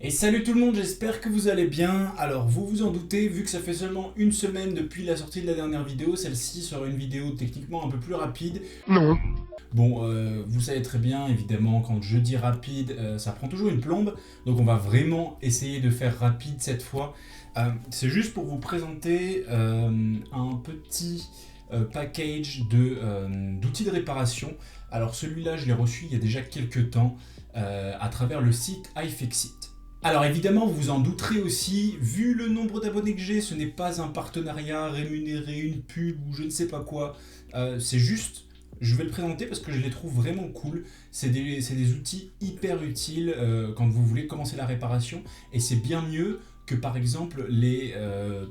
Et salut tout le monde, j'espère que vous allez bien. Alors vous vous en doutez, vu que ça fait seulement une semaine depuis la sortie de la dernière vidéo, celle-ci sera une vidéo techniquement un peu plus rapide. Non. Bon, vous savez très bien, évidemment, quand je dis rapide, ça prend toujours une plombe. Donc on va vraiment essayer de faire rapide cette fois. C'est juste pour vous présenter un petit package d'outils de réparation. Alors celui-là, je l'ai reçu il y a déjà quelques temps à travers le site iFixit. Alors évidemment, vous vous en douterez aussi, vu le nombre d'abonnés que j'ai, ce n'est pas un partenariat rémunéré, une pub ou je ne sais pas quoi. C'est juste, je vais le présenter parce que je les trouve vraiment cool. C'est des outils hyper utiles quand vous voulez commencer la réparation. Et c'est bien mieux que par exemple les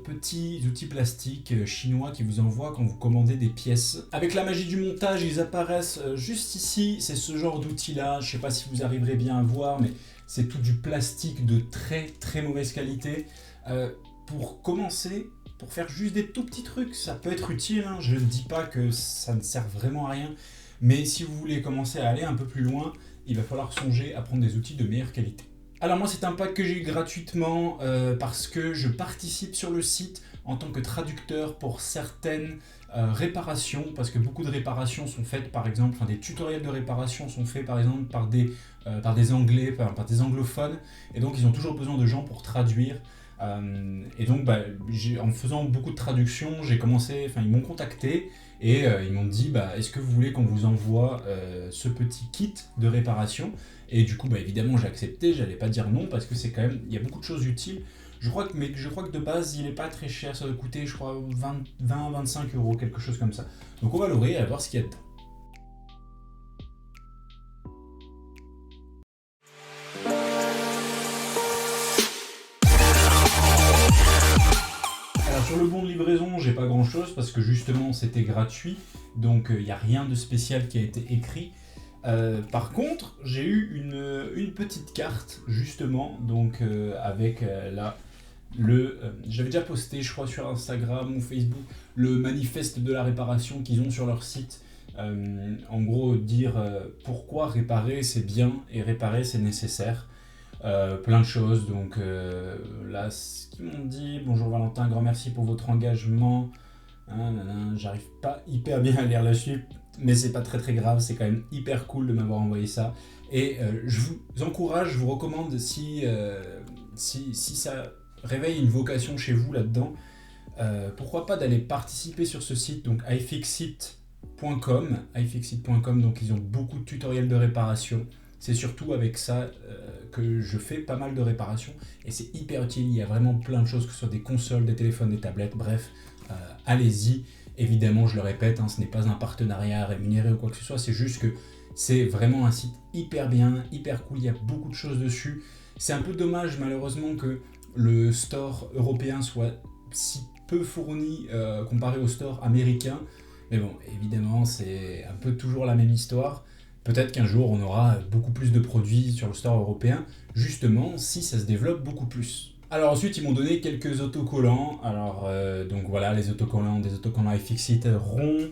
petits outils plastiques chinois qui vous envoient quand vous commandez des pièces. Avec la magie du montage, ils apparaissent juste ici. C'est ce genre d'outils là, je ne sais pas si vous arriverez bien à voir, mais c'est tout du plastique de très mauvaise qualité. Pour commencer, pour faire juste des tout petits trucs, ça peut être utile, hein. Je ne dis pas que ça ne sert vraiment à rien, mais si vous voulez commencer à aller un peu plus loin, il va falloir songer à prendre des outils de meilleure qualité. Alors moi, c'est un pack que j'ai eu gratuitement parce que je participe sur le site en tant que traducteur pour certaines réparations, parce que beaucoup de réparations sont faites par exemple, des tutoriels de réparation sont faits par exemple par des Anglais, par des anglophones, et donc ils ont toujours besoin de gens pour traduire. Et donc en faisant beaucoup de traductions, ils m'ont contacté et ils m'ont dit est-ce que vous voulez qu'on vous envoie ce petit kit de réparation? Et du coup évidemment j'ai accepté, j'allais pas dire non parce que c'est quand même, il y a beaucoup de choses utiles. Je crois que de base il est pas très cher, ça doit coûter je crois 20-25 €, quelque chose comme ça. Donc on va l'ouvrir et voir ce qu'il y a dedans. Sur le bon de livraison, j'ai pas grand chose parce que justement c'était gratuit, donc il n'y a rien de spécial qui a été écrit. Par contre, j'ai eu une petite carte justement, donc avec là j'avais déjà posté, je crois, sur Instagram ou Facebook, le manifeste de la réparation qu'ils ont sur leur site. En gros, dire pourquoi réparer c'est bien et réparer c'est nécessaire. Plein de choses, donc là ce qu'ils m'ont dit: bonjour Valentin, grand merci pour votre engagement. J'arrive pas hyper bien à lire la suite, mais c'est pas très grave, c'est quand même hyper cool de m'avoir envoyé ça. Et je vous encourage, je vous recommande, si ça réveille une vocation chez vous là-dedans, pourquoi pas d'aller participer sur ce site, donc iFixit.com, donc ils ont beaucoup de tutoriels de réparation. C'est surtout avec ça que je fais pas mal de réparations et c'est hyper utile. Il y a vraiment plein de choses, que ce soit des consoles, des téléphones, des tablettes, bref, allez-y. Évidemment, je le répète, ce n'est pas un partenariat rémunéré ou quoi que ce soit, c'est juste que c'est vraiment un site hyper bien, hyper cool, il y a beaucoup de choses dessus. C'est un peu dommage malheureusement que le store européen soit si peu fourni comparé au store américain, mais bon, évidemment, c'est un peu toujours la même histoire. Peut-être qu'un jour, on aura beaucoup plus de produits sur le store européen, justement, si ça se développe beaucoup plus. Alors ensuite, ils m'ont donné quelques autocollants. Alors, donc voilà, des autocollants iFixit ronds.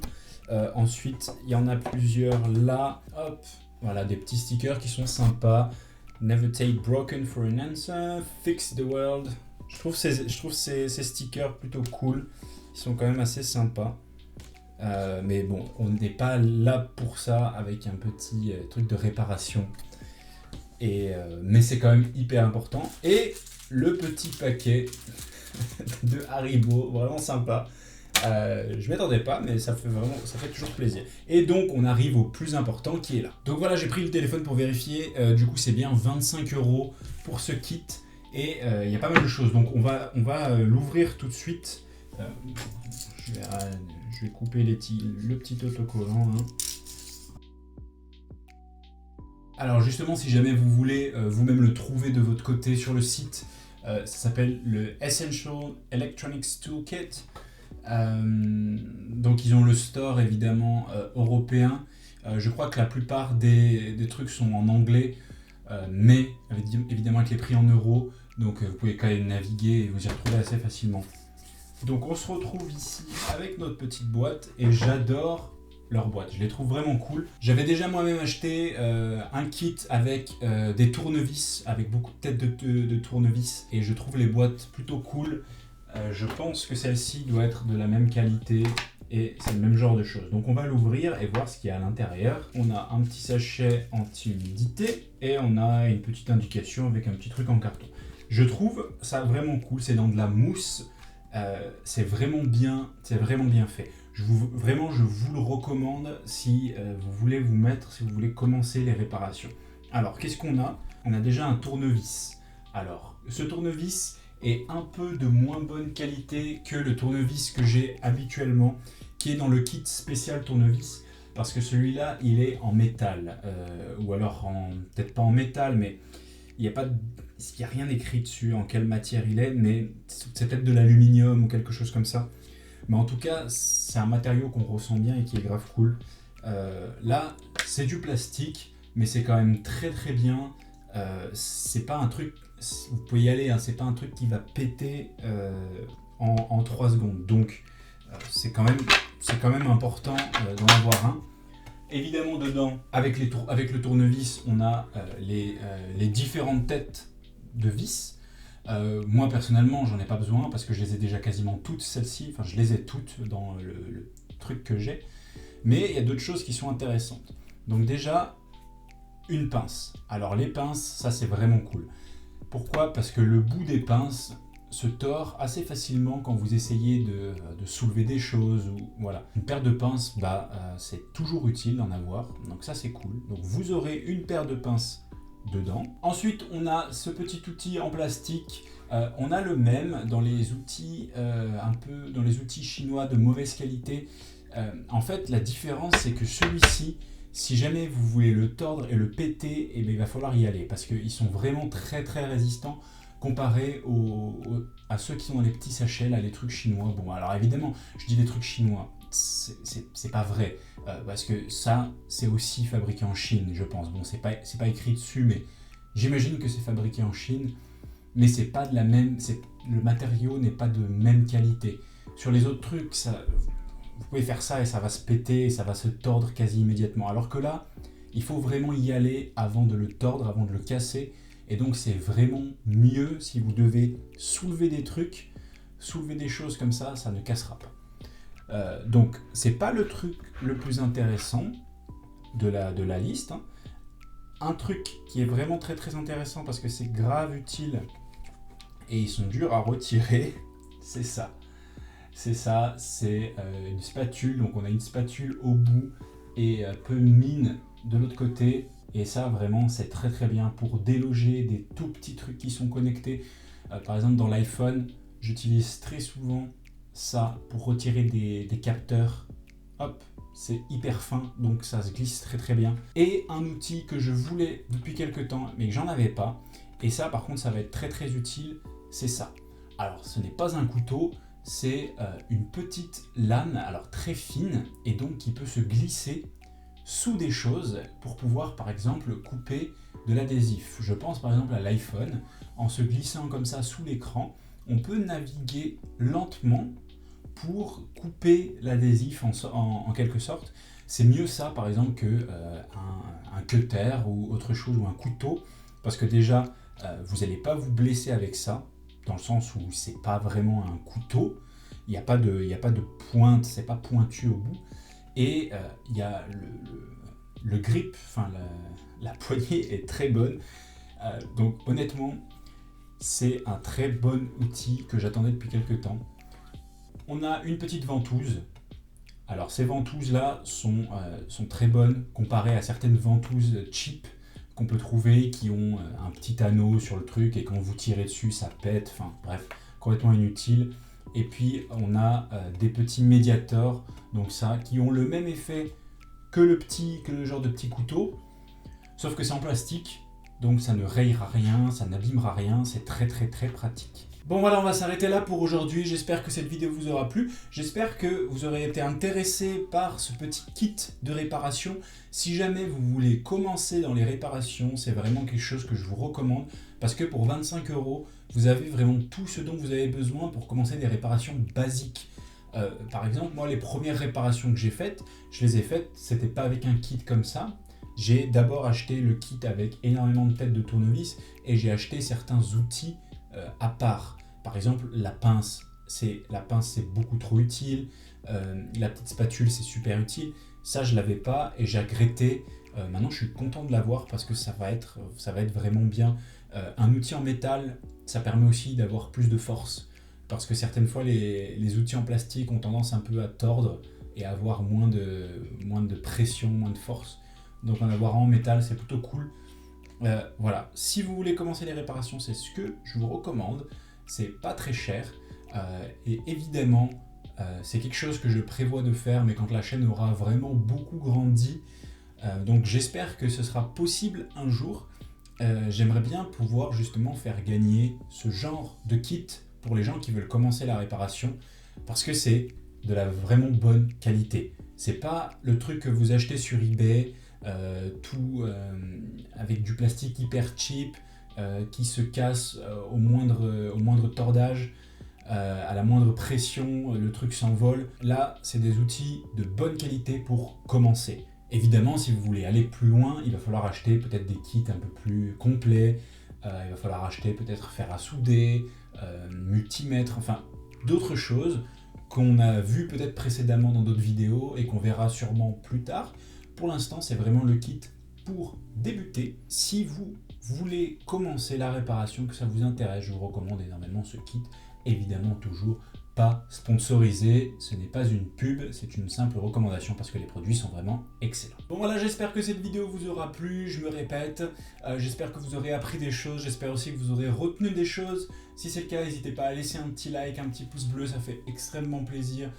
Ensuite, il y en a plusieurs là. Hop, voilà, des petits stickers qui sont sympas. Never take broken for an answer. Fix the world. Je trouve ces stickers plutôt cool. Ils sont quand même assez sympas. Mais bon, on n'est pas là pour ça avec un petit truc de réparation. Mais c'est quand même hyper important. Et le petit paquet de Haribo, vraiment sympa. Je m'attendais pas, mais ça fait toujours plaisir. Et donc on arrive au plus important qui est là. Donc voilà, j'ai pris le téléphone pour vérifier. Du coup c'est bien 25 € pour ce kit. Et il y a pas mal de choses. Donc on va l'ouvrir tout de suite. Je vais couper le petit autocollant. Alors justement, si jamais vous voulez vous-même le trouver de votre côté sur le site, ça s'appelle le Essential Electronics Toolkit. Donc ils ont le store évidemment européen. Je crois que la plupart des trucs sont en anglais, mais évidemment avec les prix en euros. Donc vous pouvez quand même naviguer et vous y retrouver assez facilement. Donc on se retrouve ici avec notre petite boîte et j'adore leur boîte. Je les trouve vraiment cool. J'avais déjà moi-même acheté un kit avec des tournevis, avec beaucoup de têtes de tournevis, et je trouve les boîtes plutôt cool. Je pense que celle-ci doit être de la même qualité et c'est le même genre de choses. Donc on va l'ouvrir et voir ce qu'il y a à l'intérieur. On a un petit sachet anti-humidité et on a une petite indication avec un petit truc en carton. Je trouve ça vraiment cool, c'est dans de la mousse, c'est vraiment bien fait. Vraiment, je vous le recommande si vous voulez vous mettre, si vous voulez commencer les réparations. Alors, qu'est-ce qu'on a? On a déjà un tournevis. Alors, ce tournevis est un peu de moins bonne qualité que le tournevis que j'ai habituellement, qui est dans le kit spécial tournevis, parce que celui-là, il est en métal, ou alors peut-être pas en métal, mais il n'y a rien écrit dessus en quelle matière il est, mais c'est peut-être de l'aluminium ou quelque chose comme ça. Mais en tout cas, c'est un matériau qu'on ressent bien et qui est grave cool. Là, c'est du plastique, mais c'est quand même très très bien. C'est pas un truc, vous pouvez y aller, hein, c'est pas un truc qui va péter en 3 secondes. Donc, c'est quand même important d'en avoir un. Évidemment, dedans, avec le tournevis, on a les différentes têtes de vis. Moi personnellement j'en ai pas besoin parce que je les ai déjà quasiment toutes celles-ci, enfin je les ai toutes dans le truc que j'ai, mais il y a d'autres choses qui sont intéressantes. Donc déjà une pince. Alors les pinces, ça c'est vraiment cool. Pourquoi? Parce que le bout des pinces se tord assez facilement quand vous essayez de soulever des choses ou voilà. Une paire de pinces, c'est toujours utile d'en avoir, donc ça c'est cool. Donc vous aurez une paire de pinces dedans. Ensuite, on a ce petit outil en plastique. On a le même dans les outils dans les outils chinois de mauvaise qualité. En fait, la différence, c'est que celui-ci, si jamais vous voulez le tordre et le péter, eh bien, il va falloir y aller parce qu'ils sont vraiment très très résistants comparé à ceux qui sont dans les petits sachets, là, les trucs chinois. Bon, alors évidemment, je dis des trucs chinois. C'est pas vrai, parce que ça, c'est aussi fabriqué en Chine, je pense. Bon, c'est pas écrit dessus, mais j'imagine que c'est fabriqué en Chine, mais c'est pas de la même, le matériau n'est pas de même qualité. Sur les autres trucs, vous pouvez faire ça et ça va se péter, et ça va se tordre quasi immédiatement. Alors que là, il faut vraiment y aller avant de le tordre, avant de le casser, et donc c'est vraiment mieux si vous devez soulever des trucs, soulever des choses comme ça ne cassera pas. Donc c'est pas le truc le plus intéressant de la liste, hein. Un truc qui est vraiment très très intéressant parce que c'est grave utile et ils sont durs à retirer, c'est ça. C'est une spatule, donc on a une spatule au bout et peu mine de l'autre côté, et ça vraiment c'est très très bien pour déloger des tout petits trucs qui sont connectés. Par exemple dans l'iPhone, j'utilise très souvent ça pour retirer des capteurs. Hop, c'est hyper fin, donc ça se glisse très très bien. Et un outil que je voulais depuis quelques temps, mais que j'en avais pas, et ça par contre ça va être très très utile, c'est ça. Alors ce n'est pas un couteau, c'est une petite lame, alors très fine, et donc qui peut se glisser sous des choses pour pouvoir par exemple couper de l'adhésif. Je pense par exemple à l'iPhone, en se glissant comme ça sous l'écran, on peut naviguer lentement pour couper l'adhésif en quelque sorte. C'est mieux ça par exemple que un cutter ou autre chose, ou un couteau, parce que déjà vous n'allez pas vous blesser avec ça, dans le sens où c'est pas vraiment un couteau, il n'y a pas de pointe, c'est pas pointu au bout, et il y a le grip, enfin la poignée est très bonne, donc honnêtement c'est un très bon outil que j'attendais depuis quelques temps. On a une petite ventouse. Alors ces ventouses là sont très bonnes comparées à certaines ventouses cheap qu'on peut trouver, qui ont un petit anneau sur le truc et quand vous tirez dessus ça pète, enfin bref, complètement inutile. Et puis on a des petits médiators, donc ça, qui ont le même effet que le genre de petit couteau, sauf que c'est en plastique, donc ça ne rayera rien, ça n'abîmera rien, c'est très très très pratique. Bon voilà, on va s'arrêter là pour aujourd'hui, j'espère que cette vidéo vous aura plu, j'espère que vous aurez été intéressé par ce petit kit de réparation. Si jamais vous voulez commencer dans les réparations, c'est vraiment quelque chose que je vous recommande, parce que pour 25 €, vous avez vraiment tout ce dont vous avez besoin pour commencer des réparations basiques. Par exemple, moi, les premières réparations que j'ai faites, je les ai faites, c'était pas avec un kit comme ça. J'ai d'abord acheté le kit avec énormément de têtes de tournevis et j'ai acheté certains outils à part. Par exemple, la pince, c'est beaucoup trop utile. La petite spatule, c'est super utile. Ça, je l'avais pas et j'ai regretté. Maintenant, je suis content de l'avoir parce que ça va être vraiment bien. Un outil en métal, ça permet aussi d'avoir plus de force. Parce que certaines fois, les outils en plastique ont tendance un peu à tordre et à avoir moins de pression, moins de force. Donc en avoir un en métal, c'est plutôt cool. Voilà, si vous voulez commencer les réparations, c'est ce que je vous recommande. C'est pas très cher. Et évidemment, c'est quelque chose que je prévois de faire, mais quand la chaîne aura vraiment beaucoup grandi. Donc j'espère que ce sera possible un jour. J'aimerais bien pouvoir justement faire gagner ce genre de kit pour les gens qui veulent commencer la réparation, parce que c'est de la vraiment bonne qualité. C'est pas le truc que vous achetez sur eBay, avec du plastique hyper cheap, qui se casse au moindre tordage, à la moindre pression, le truc s'envole. Là, c'est des outils de bonne qualité pour commencer. Évidemment, si vous voulez aller plus loin, il va falloir acheter peut-être des kits un peu plus complets, il va falloir acheter peut-être fer à souder, multimètre, enfin d'autres choses qu'on a vu peut-être précédemment dans d'autres vidéos et qu'on verra sûrement plus tard. Pour l'instant, c'est vraiment le kit pour débuter. Si vous voulez commencer la réparation, que ça vous intéresse, je vous recommande énormément ce kit. Évidemment, toujours pas sponsorisé, ce n'est pas une pub, c'est une simple recommandation parce que les produits sont vraiment excellents. Bon voilà, j'espère que cette vidéo vous aura plu, je me répète, j'espère que vous aurez appris des choses, j'espère aussi que vous aurez retenu des choses. Si c'est le cas, n'hésitez pas à laisser un petit like, un petit pouce bleu, ça fait extrêmement plaisir.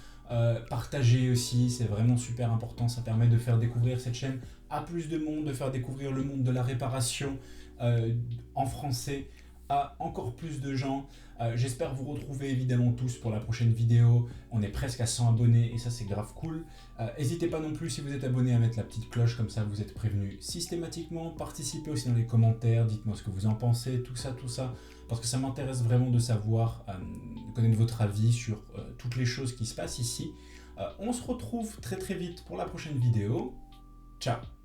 Partagez aussi, c'est vraiment super important, ça permet de faire découvrir cette chaîne à plus de monde, de faire découvrir le monde de la réparation en français à encore plus de gens. J'espère vous retrouver évidemment tous pour la prochaine vidéo. On est presque à 100 abonnés et ça c'est grave cool. N'hésitez pas non plus si vous êtes abonné à mettre la petite cloche, comme ça vous êtes prévenus systématiquement. Participez aussi dans les commentaires, dites-moi ce que vous en pensez, tout ça, parce que ça m'intéresse vraiment de savoir, de connaître votre avis sur toutes les choses qui se passent ici. On se retrouve très très vite pour la prochaine vidéo. Ciao!